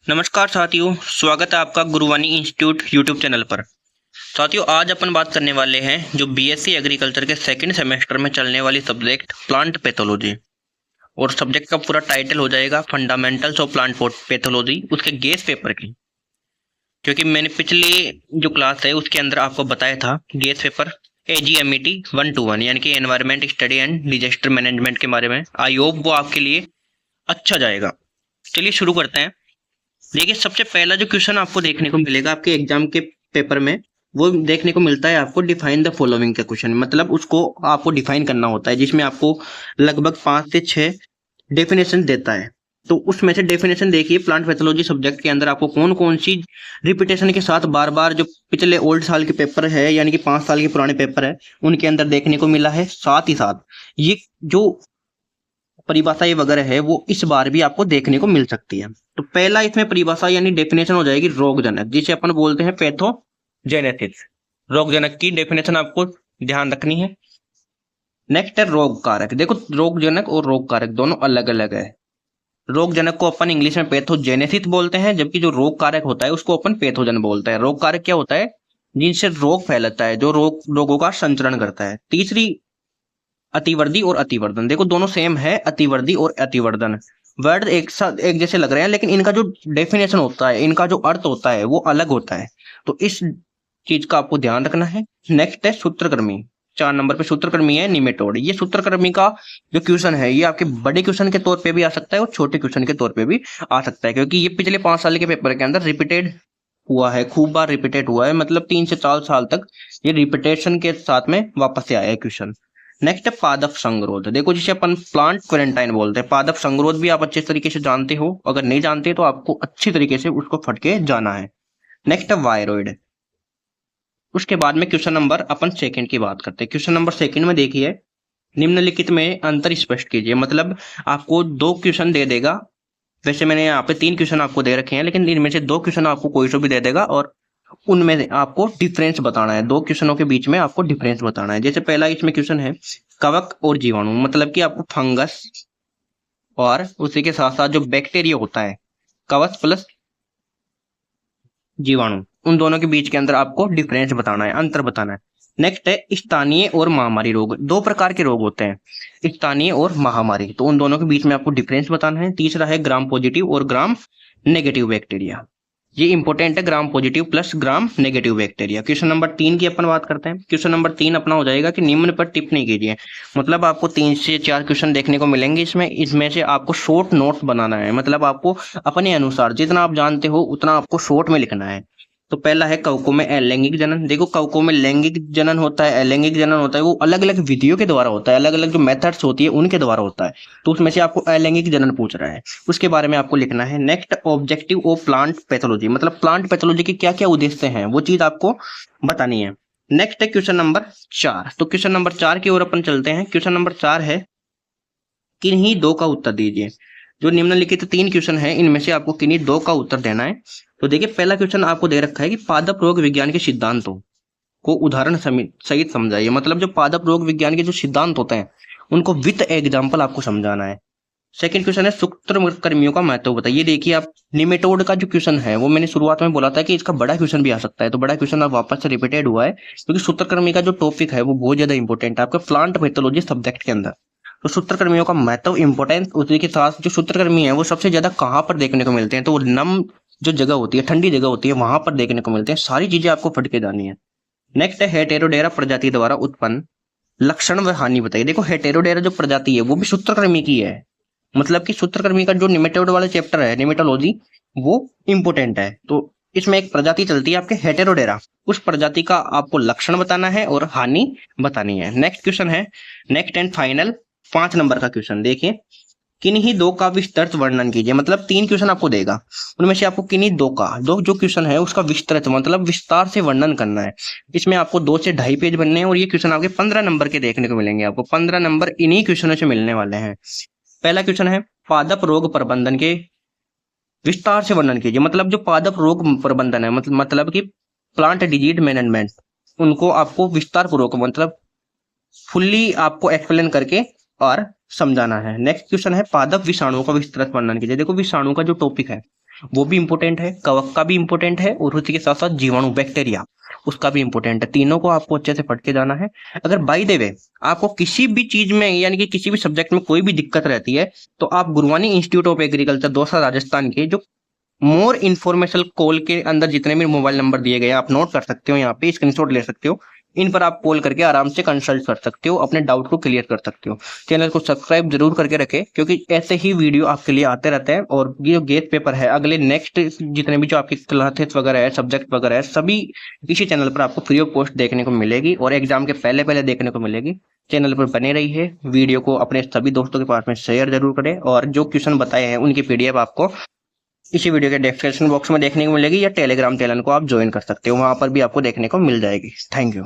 नमस्कार साथियों, स्वागत है आपका गुरुवाणी इंस्टीट्यूट यूट्यूब चैनल पर। साथियों, आज अपन बात करने वाले हैं जो बीएससी एग्रीकल्चर के सेकंड सेमेस्टर में चलने वाली सब्जेक्ट प्लांट पैथोलॉजी, और सब्जेक्ट का पूरा टाइटल हो जाएगा फंडामेंटल्स ऑफ प्लांट पैथोलॉजी, उसके गेस पेपर की। क्योंकि मैंने पिछली जो क्लास है उसके अंदर आपको बताया था गेस पेपर AGMET 121 यानी कि environment study and disaster management के बारे में। आई होप वो आपके लिए अच्छा जाएगा। चलिए शुरू करते हैं। देखिए, सबसे पहला जो क्वेश्चन आपको देखने को मिलेगा आपके एग्जाम के पेपर में, वो देखने को मिलता है आपको डिफाइन द फॉलोइंग का क्वेश्चन। मतलब उसको आपको डिफाइन करना होता है, जिसमें आपको लगभग 5 से 6 डेफिनेशन देता है। तो उसमें से डेफिनेशन देखिए, प्लांट पैथोलॉजी सब्जेक्ट के अंदर आपको कौन कौन सी रिपीटेशन के साथ बार बार जो पिछले ओल्ड साल के पेपर है यानी कि 5 साल के पुराने पेपर है उनके अंदर देखने को मिला है। साथ ही साथ ये जो परिभाषा वगैरह है वो इस बार भी आपको देखने को मिल सकती है। तो पहला इसमें परिभाषा यानी डेफिनेशन हो जाएगी रोगजनक, जिसे अपन बोलते हैं पैथोजेनेसिस। रोगजनक की डेफिनेशन आपको ध्यान रखनी है। नेक्स्ट है रोग कारक। देखो, रोगजनक और रोग कारक दोनों अलग अलग है। रोगजनक को अपन इंग्लिश में पैथोजेनेसिस बोलते हैं, जबकि जो रोग कारक होता है उसको अपन पैथोजन बोलते हैं। रोग कारक क्या होता है? जिनसे रोग फैलता है, जो रोगों का संचरण करता है। तीसरी अतिवर्धी और अतिवर्धन। देखो, दोनों सेम है, अतिवर्धी और अतिवर्धन। वर्ड एक साथ एक जैसे लग रहे हैं, लेकिन इनका जो डेफिनेशन होता है, इनका जो अर्थ होता है वो अलग होता है। तो इस चीज का आपको ध्यान रखना है। नेक्स्ट है सूत्रकृमि। 4 नंबर पे सूत्रकृमि है निमेटोड। ये सूत्रकृमि का जो क्वेश्चन है ये आपके बड़े क्वेश्चन के तौर पे भी आ सकता है और छोटे क्वेश्चन के तौर पे भी आ सकता है, क्योंकि ये पिछले 5 साल के पेपर के अंदर रिपीटेड हुआ है, खूब बार रिपीटेड हुआ है। मतलब 3 से 4 साल तक ये रिपीटेशन के साथ में वापस से आया है क्वेश्चन। नेक्स्ट है पादप संगरोध। देखो, जिसे अपन प्लांट क्वारंटाइन बोलते हैं, पादप संगरोध भी आप अच्छे तरीके से जानते हो। अगर नहीं जानते तो आपको अच्छी तरीके से उसको फट के जाना है। नेक्स्ट है वायरॉइड। उसके बाद में क्वेश्चन नंबर अपन सेकंड की बात करते हैं। क्वेश्चन नंबर सेकंड में देखिए, निम्नलिखित में अंतर स्पष्ट कीजिए। मतलब आपको 2 क्वेश्चन दे देगा। वैसे मैंने यहाँ पे 3 क्वेश्चन आपको दे रखे हैं, लेकिन इनमें से 2 क्वेश्चन आपको कोई सा भी दे देगा और उनमें आपको डिफरेंस बताना है। 2 क्वेश्चनों के बीच में आपको डिफरेंस बताना है। जैसे पहला इसमें क्वेश्चन है कवक और जीवाणु। मतलब कि आपको फंगस और उसी के साथ साथ जो बैक्टीरिया होता है, कवच प्लस जीवाणु, उन दोनों के बीच के अंदर आपको डिफरेंस बताना है, अंतर बताना है। नेक्स्ट है स्थानीय और महामारी रोग। 2 प्रकार के रोग होते हैं, स्थानीय और महामारी। तो उन दोनों के बीच में आपको डिफरेंस बताना है। तीसरा है ग्राम पॉजिटिव और ग्राम नेगेटिव बैक्टीरिया। ये इंपॉर्टेंट है, gram positive plus gram negative bacteria. Question number 3 की अपन बात करते हैं। क्वेश्चन नंबर 3 अपना हो जाएगा कि निम्न पर टिप्पणी कीजिए। मतलब आपको 3 से 4 क्वेश्चन देखने को मिलेंगे इसमें से आपको शॉर्ट नोट्स बनाना है। मतलब आपको अपने अनुसार जितना आप जानते हो उतना आपको शॉर्ट में लिखना है। तो पहला है कवकों में अलैंगिक जनन। देखो, कवकों में लैंगिक जनन होता है, अलैंगिक जनन होता है, वो अलग अलग विधियों के द्वारा होता है, अलग अलग जो मेथड्स होती है उनके द्वारा होता है। तो उसमें से आपको अलैंगिक जनन पूछ रहा है, उसके बारे में आपको लिखना है। Next, objective of plant pathology. मतलब प्लांट पैथोलॉजी के क्या क्या उद्देश्य हैं वो चीज आपको बतानी है। नेक्स्ट है क्वेश्चन नंबर 4। तो क्वेश्चन नंबर 4 की ओर अपन चलते हैं। क्वेश्चन नंबर 4 है किन्हीं 2 का उत्तर दीजिए। जो निम्नलिखित 3 क्वेश्चन है इनमें से आपको किन्हीं 2 का उत्तर देना है। तो देखिए, पहला क्वेश्चन आपको दे रखा है कि पादप रोग विज्ञान के सिद्धांतों को उदाहरण सहित समझाइए। मतलब जो पादप रोग विज्ञान के जो सिद्धांत होते हैं उनको विद एग्जाम्पल आपको समझाना है। सेकंड क्वेश्चन है सूत्रकृमियों का महत्व बताइए। देखिए, आप निमेटोड का जो क्वेश्चन है वो मैंने शुरुआत में बोला था कि इसका बड़ा क्वेश्चन भी आ सकता है। तो बड़ा क्वेश्चन अब वापस से रिपीटेड हुआ है, क्योंकि सूत्रकृमि का जो टॉपिक है वो बहुत ज्यादा इंपॉर्टेंट है आपके प्लांट पैथोलॉजी सब्जेक्ट के अंदर। तो सूत्रकृमियों का महत्व, इंपॉर्टेंस, उसी के साथ जो सूत्रकृमि है वो सबसे ज्यादा कहाँ पर देखने को मिलते हैं, तो वो नम जो जगह होती है, ठंडी जगह होती है, वहां पर देखने को मिलते हैं। सारी चीजें आपको फट के जानी है। नेक्स्ट है हेटेरोडेरा प्रजाति द्वारा उत्पन्न लक्षण व हानि बताइए। देखो, हेटेरोडेरा जो प्रजाति है वो भी सूत्रकृमि की है। मतलब कि सूत्रकृमि का जो निमेटोड वाला चैप्टर है, निमेटोलॉजी, वो इंपॉर्टेंट है। तो इसमें एक प्रजाति चलती है आपके हेटेरोडेरा, उस प्रजाति का आपको लक्षण बताना है और हानि बतानी है। नेक्स्ट क्वेश्चन है, नेक्स्ट एंड फाइनल 5 नंबर का क्वेश्चन। देखिए, किन्हीं 2 का विस्तृत वर्णन कीजिए। मतलब 3 क्वेश्चन आपको देगा, उनमें से आपको किन्हीं 2 का, 2 जो क्वेश्चन है उसका विस्तृत मतलब विस्तार से वर्णन करना है। इसमें आपको 2 से 2.5 पेज बनने हैं और ये क्वेश्चन आपके 15 नंबर के देखने को मिलेंगे। आपको 15 नंबर इन्हीं क्वेश्चनों से मिलने वाले हैं। पहला क्वेश्चन है पादप रोग प्रबंधन के विस्तार से वर्णन कीजिए। मतलब जो पादप रोग प्रबंधन है, मतलब कि प्लांट डिजीज मैनेजमेंट, उनको आपको विस्तार पूर्वक मतलब फुल्ली आपको एक्सप्लेन करके और समझाना है। नेक्स्ट क्वेश्चन है पादप विषाणुओं का विस्तृत वर्णन कीजिए। देखो, विषाणु का जो टॉपिक है वो भी इम्पोर्टेंट है, कवक का भी इम्पोर्टेंट है, और उसी के साथ साथ जीवाणु बैक्टीरिया उसका भी इम्पोर्टेंट है। तीनों को आपको अच्छे से पढ़ के जाना है। अगर बाय द वे आपको किसी भी चीज में यानी कि किसी भी सब्जेक्ट में कोई भी दिक्कत रहती है तो आप Gurwani institute of agriculture Dausa Rajasthan के जो मोर इन्फॉर्मेशन कॉल के अंदर जितने भी मोबाइल नंबर दिए गए आप नोट कर सकते हो, यहाँ पे स्क्रीनशॉट ले सकते हो। इन पर आप कॉल करके आराम से कंसल्ट कर सकते हो, अपने डाउट को क्लियर कर सकते हो। चैनल को सब्सक्राइब जरूर करके रखें क्योंकि ऐसे ही वीडियो आपके लिए आते रहते हैं। और ये जो गेट पेपर है अगले नेक्स्ट जितने भी जो आपकी क्लासेस वगैरह है, सब्जेक्ट वगैरह है, सभी इसी चैनल पर आपको फ्री ऑफ कॉस्ट देखने को मिलेगी और एग्जाम के पहले पहले देखने को मिलेगी। चैनल पर बने रहिए, वीडियो को अपने सभी दोस्तों के पास में शेयर जरूर करें, और जो क्वेश्चन बताए हैं उनकी पीडीएफ आपको इसी वीडियो के डिस्क्रिप्शन बॉक्स में देखने को मिलेगी, या टेलीग्राम चैनल को आप ज्वाइन कर सकते हो, वहां पर भी आपको देखने को मिल जाएगी। Thank you.